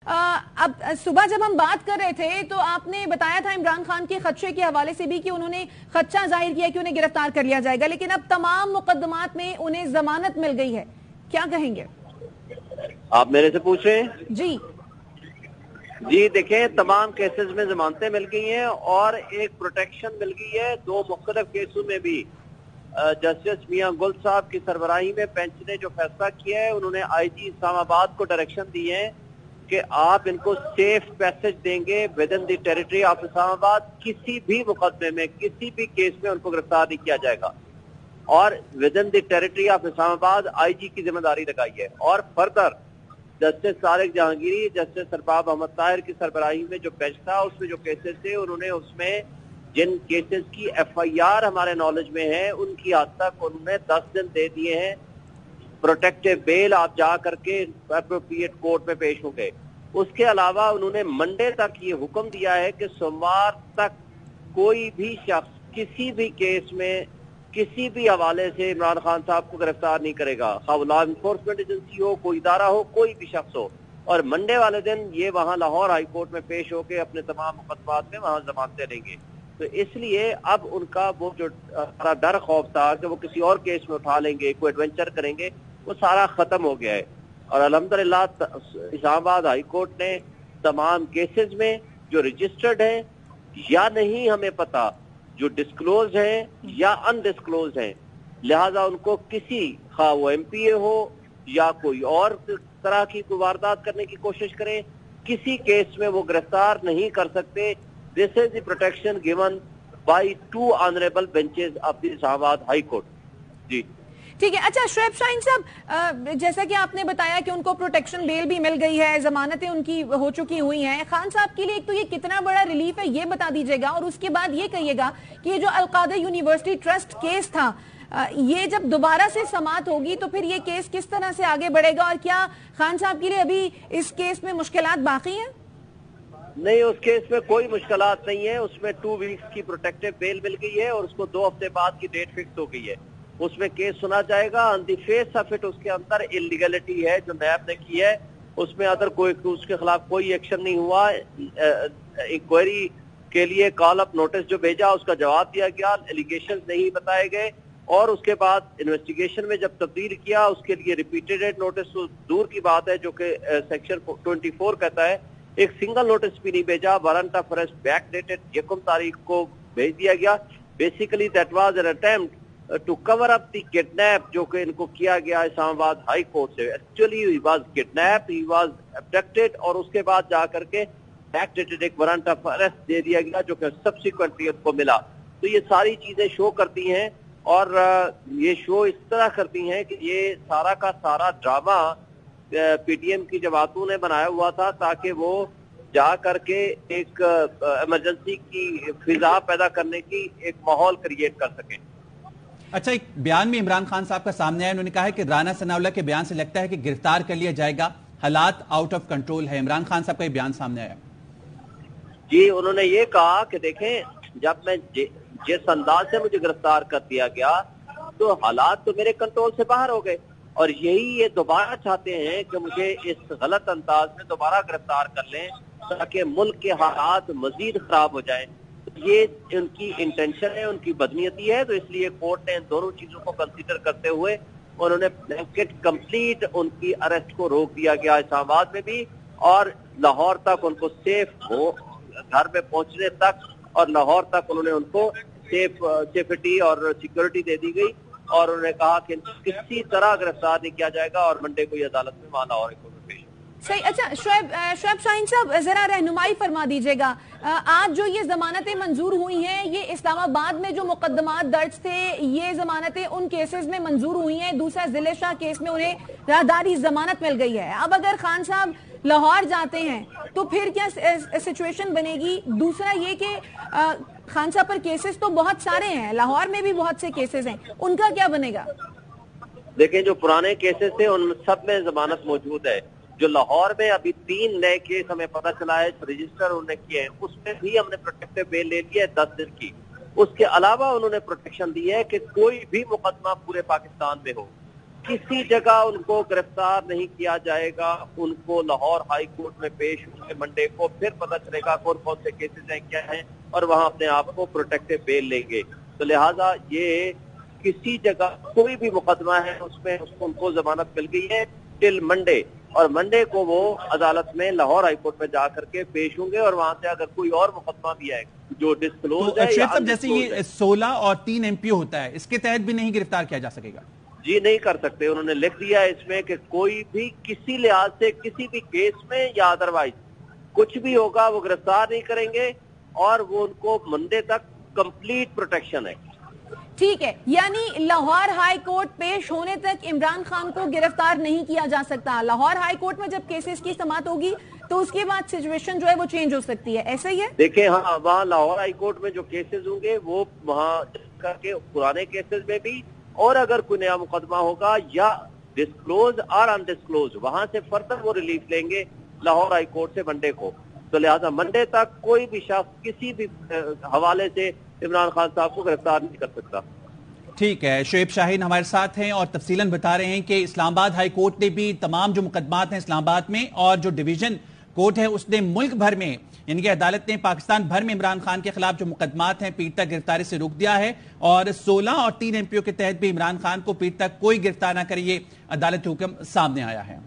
अब सुबह जब हम बात कर रहे थे तो आपने बताया था इमरान खान के खदशे के हवाले से भी कि उन्होंने खदशा जाहिर किया कि उन्हें गिरफ्तार कर लिया जाएगा, लेकिन अब तमाम मुकदमात में उन्हें जमानत मिल गई है, क्या कहेंगे? आप मेरे से पूछ रहे हैं? जी देखें, तमाम केसेस में जमानतें मिल गई हैं और एक प्रोटेक्शन मिल गई है। दो मुख्तलिफ केसों में भी जस्टिस मियां गुल साहब की सरबराही में बेंच ने जो फैसला किया है, उन्होंने आईजी इस्लामाबाद को डायरेक्शन दी है कि आप इनको सेफ पैसेज देंगे with in the territory of Islamabad. किसी भी मुकदमे में, किसी भी केस में उनको गिरफ्तार नहीं किया जाएगा और within the territory of Islamabad IG की जिम्मेदारी लगाई है। और further justice Tariq Jahangiri, justice Sarbab Ahmed Tahir की सरबराही में जो बेंच था, उसमें जो केसेस थे, उन्होंने उसमें जिन केसेस की एफआईआर हमारे नॉलेज में है, उनकी हद तक उन्होंने 10 दिन दे दिए हैं प्रोटेक्टिव बेल, आप जा करके एप्रोप्रिएट कोर्ट में पेश होंगे। उसके अलावा उन्होंने मंडे तक ये हुक्म दिया है कि सोमवार तक कोई भी शख्स किसी भी केस में किसी भी हवाले से इमरान खान साहब को गिरफ्तार नहीं करेगा, खा लॉ इन्फोर्समेंट एजेंसी हो, कोई इदारा हो, कोई भी शख्स हो। और मंडे वाले दिन ये वहां लाहौर हाई कोर्ट में पेश होकर अपने तमाम मुकदमात में वहां जमानतें लेंगे। तो इसलिए अब उनका वो जो सारा डर खौफ था कि वो किसी और केस में उठा लेंगे, कोई एडवेंचर करेंगे, वो सारा खत्म हो गया है। और अल्हम्दुलिल्लाह इस्लामाबाद हाई कोर्ट ने तमाम केसेस में जो रजिस्टर्ड हैं या नहीं हमें पता, जो डिस्क्लोज हैं या अनडिस्क्लोज हैं, लिहाजा उनको किसी खा वो एमपीए हो या कोई और तरह की कोई वारदात करने की कोशिश करें, किसी केस में वो गिरफ्तार नहीं कर सकते। This is the protection given by 2 honourable benches of the Islamabad high court. जी ठीक है। अच्छा शुएब शाहीन साहब, जैसा कि आपने बताया कि उनको प्रोटेक्शन बेल भी मिल गई है, जमानतें उनकी हो चुकी हुई हैं, खान साहब के लिए एक तो ये कितना बड़ा रिलीफ है ये बता दीजिएगा, और उसके बाद ये कहिएगा कि ये जो अलकादा यूनिवर्सिटी ट्रस्ट केस था, ये जब दोबारा से समाअत होगी तो फिर ये केस किस तरह से आगे बढ़ेगा, और क्या खान साहब के लिए अभी इस केस में मुश्किलात बाकी हैं? नहीं, उस केस में कोई मुश्किलात नहीं है। उसमें 2 वीक्स की प्रोटेक्टिव बेल मिल गई है और उसको 2 हफ्ते बाद की डेट फिक्स हो गई है। उसमें केस सुना जाएगा। On the face of it उसके अंदर इलीगलिटी है जो नैब ने की है, उसमें अदर कोई उसके खिलाफ कोई एक्शन नहीं हुआ। इंक्वायरी के लिए कॉल अप नोटिस जो भेजा उसका जवाब दिया गया, एलिगेशन नहीं बताए गए, और उसके बाद इन्वेस्टिगेशन में जब तब्दील किया उसके लिए रिपीटेड नोटिस तो दूर की बात है, जो कि सेक्शन 24 कहता है। एक सिंगल नोटिस भी नहीं भेजा। Warrant of arrest back dated 1 तारीख को भेज दिया गया। Basically that was an attempt to cover up the kidnap जो कि इनको किया गया इस्लामाबाद हाई कोर्ट से। Actually he was kidnap, he was abducted, और उसके बाद जा करके बैक डेटेड एक वारंट ऑफ अरेस्ट दे दिया गया जो कि सब्सिक्वेंटली उनको मिला। तो ये सारी चीजें शो करती हैं, और ये शो इस तरह करती हैं कि ये सारा का सारा ड्रामा पीटीएम की जमातों ने बनाया हुआ था ताकि वो जा करके एक इमरजेंसी की फिजा पैदा करने की एक माहौल क्रिएट कर सके। अच्छा, एक बयान में इमरान खान साहब का सामने आया, उन्होंने कहा है कि राना सनाउल्लाह के बयान से लगता है कि गिरफ्तार कर लिया जाएगा, हालात आउट ऑफ कंट्रोल है। इमरान खान साहब का बयान सामने आया। जी, उन्होंने ये कहा कि देखें, जब मैं जिस अंदाज से मुझे गिरफ्तार कर दिया गया तो हालात तो मेरे कंट्रोल से बाहर हो गए, और यही ये दोबारा चाहते हैं कि मुझे इस गलत अंदाज में दोबारा गिरफ्तार कर लें ताकि मुल्क के हालात मजीद खराब हो जाएं। ये उनकी इंटेंशन है, उनकी बदनीयती है। तो इसलिए कोर्ट ने इन दोनों चीजों को कंसीडर करते हुए उन्होंने ब्लैंकेट कंप्लीट उनकी अरेस्ट को रोक दिया गया इस्लामाबाद में भी, और लाहौर तक उनको सेफ हो घर में पहुंचने तक, और लाहौर तक उन्होंने उनको सेफ्टी और सिक्योरिटी दे दी गई, और उन्होंने कहा कि किसी तरह गिरफ्तार नहीं किया जाएगा और मंडे को अदालत में वहां लाहौर कोर्ट में पेश। सही। अच्छा शुएब शाहीन साहब, जरा रहनुमाई फरमा दीजिएगा, आज जो ये जमानतें मंजूर हुई हैं, ये इस्लामाबाद में जो मुकदमात दर्ज थे, ये जमानतें उन केसेस में मंजूर हुई हैं। दूसरा जिले शाह केस में उन्हें राहदारी जमानत मिल गई है। अब अगर खान साहब लाहौर जाते हैं तो फिर क्या सिचुएशन बनेगी? दूसरा ये कि खान साहब पर केसेस तो बहुत सारे हैं, लाहौर में भी बहुत से केसेस हैं, उनका क्या बनेगा? देखिए, जो पुराने केसेस थे उन सब में जमानत मौजूद है। जो लाहौर में अभी 3 नए केस हमें पता चला है रजिस्टर उन्होंने किए हैं, उसमें भी हमने प्रोटेक्टिव बेल ले लिया है 10 दिन की। उसके अलावा उन्होंने प्रोटेक्शन दी है कि कोई भी मुकदमा पूरे पाकिस्तान में हो, किसी जगह उनको गिरफ्तार नहीं किया जाएगा। उनको लाहौर हाई कोर्ट में पेश होंगे मंडे को, फिर पता चलेगा कौन कौन से केसेस हैं, क्या हैं, और वहां अपने आप को प्रोटेक्टिव बेल लेंगे। तो लिहाजा ये किसी जगह कोई भी मुकदमा है उसमें उनको जमानत मिल गई है टिल मंडे, और मंडे को वो अदालत में लाहौर हाई कोर्ट में जाकर के पेश होंगे, और वहां से अगर कोई और मुकदमा भी है जो डिस्क्लोज है या जैसे ये 16 और 3 एमपी होता है, इसके तहत भी नहीं गिरफ्तार किया जा सकेगा? जी नहीं कर सकते। उन्होंने लिख दिया है इसमें कि कोई भी किसी लिहाज से किसी भी केस में या अदरवाइज कुछ भी होगा वो गिरफ्तार नहीं करेंगे, और वो उनको मंडे तक कंप्लीट प्रोटेक्शन है। ठीक है, यानी लाहौर हाई कोर्ट पेश होने तक इमरान खान को गिरफ्तार नहीं किया जा सकता। लाहौर हाई कोर्ट में जब केसेस की समाअत होगी तो उसके बाद सिचुएशन जो है वो चेंज हो सकती है, ऐसा ही है? देखिए, हाँ, वहाँ लाहौर हाई कोर्ट में जो केसेस होंगे वो वहाँ करके पुराने केसेस में भी, और अगर कोई नया मुकदमा होगा या डिस्क्लोज और अनडिस्क्लोज, वहां से फर्दर वो रिलीफ लेंगे लाहौर हाई कोर्ट से मंडे को। तो लिहाजा मंडे तक कोई भी शख्स किसी भी हवाले से इमरान खान साहब को गिरफ्तार नहीं कर सकता। ठीक है, शोएब शाहीन हमारे साथ हैं और तफसीलन बता रहे हैं कि इस्लामाबाद हाई कोर्ट ने भी तमाम जो मुकदमात हैं इस्लामाबाद में, और जो डिवीजन कोर्ट है उसने मुल्क भर में, यानी कि अदालत ने पाकिस्तान भर में इमरान खान के खिलाफ जो मुकदमात हैं पीर तक गिरफ्तारी से रोक दिया है, और 16 और 3 एमपीओ के तहत भी इमरान खान को पीर तक कोई गिरफ्तार न करे, ये अदालती हुक्म सामने आया है।